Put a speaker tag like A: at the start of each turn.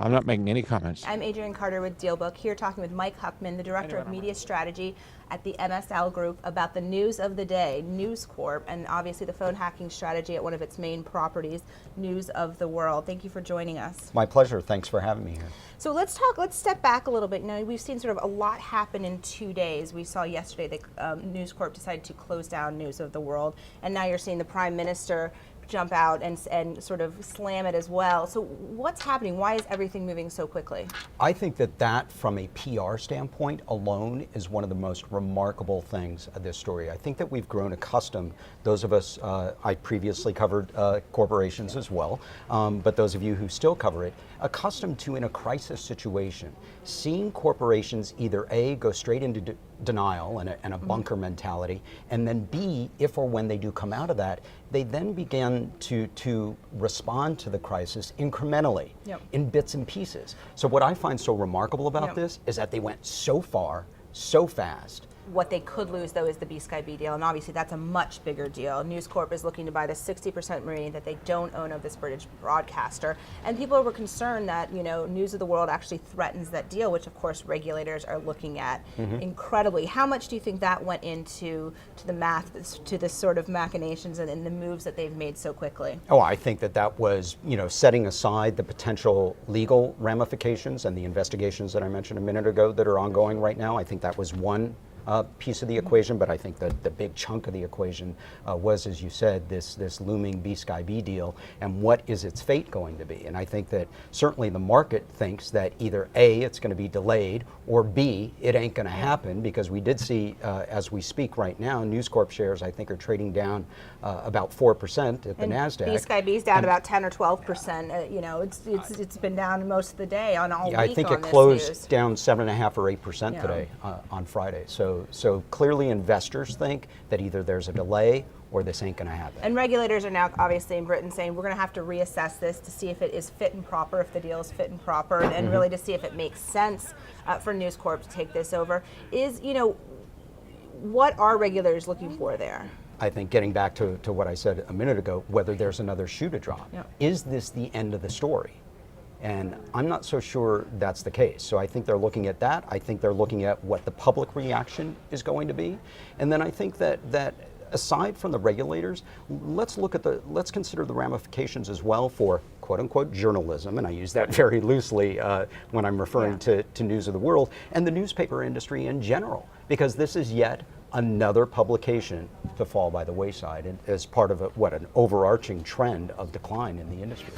A: I'm not making any comments.
B: I'm Adrienne Carter with DealBook, here talking with Mike Huckman, the Director of Media Strategy at the MSL Group, about the news of the day, News Corp, and obviously the phone hacking strategy at one of its main properties, News of the World. Thank you for joining us.
C: My pleasure. Thanks for having me here.
B: So let's step back a little bit. Now, we've seen sort of a lot happen in 2 days. We saw yesterday that News Corp decided to close down News of the World, and now you're seeing the Prime Minister jump out and sort of slam it as well. So what's happening? Why is everything moving so quickly?
C: I think that from a PR standpoint alone is one of the most remarkable things of this story. I think that we've grown accustomed, those of us, I previously covered corporations as well, but those of you who still cover it, accustomed to, in a crisis situation, seeing corporations either A, go straight into denial and a bunker mentality, and then B, if or when they do come out of that, they then begin to respond to the crisis incrementally, in bits and pieces. So what I find so remarkable about this is that they went so far, so fast.
B: What they could lose, though, is the BSkyB deal, and obviously that's a much bigger deal. News Corp is looking to buy the 60% remaining that they don't own of this British broadcaster, and people were concerned that, you know, News of the World actually threatens that deal, which of course regulators are looking at incredibly. How much do you think that went into the math, to the sort of machinations and the moves that they've made so quickly?
C: Oh, I think that was, you know, setting aside the potential legal ramifications and the investigations that I mentioned a minute ago that are ongoing right now. I think that was one piece of the equation, but I think that the big chunk of the equation was, as you said, this looming BSkyB deal, and what is its fate going to be? And I think that certainly the market thinks that either A, it's going to be delayed, or B, it ain't going to happen, because we did see, as we speak right now, News Corp shares, I think, are trading down about 4% at the NASDAQ.
B: BSkyB's down about 10 or 12%. You know, it's been down most of the day on all week.
C: I think
B: it
C: closed down 7.5% or 8% today on Friday. So clearly investors think that either there's a delay or this ain't going to happen.
B: And regulators are now obviously in Britain saying we're going to have to reassess this to see if it is fit and proper, if the deal is fit and proper, and really to see if it makes sense for News Corp to take this over. You know, what are regulators looking for there?
C: I think getting back to what I said a minute ago, whether there's another shoe to drop. Is this the end of the story? And I'm not so sure that's the case. So I think they're looking at that. I think they're looking at what the public reaction is going to be. And then I think that aside from the regulators, let's consider the ramifications as well for quote unquote journalism, and I use that very loosely when I'm referring to News of the World, and the newspaper industry in general, because this is yet another publication to fall by the wayside, and as part of an overarching trend of decline in the industry.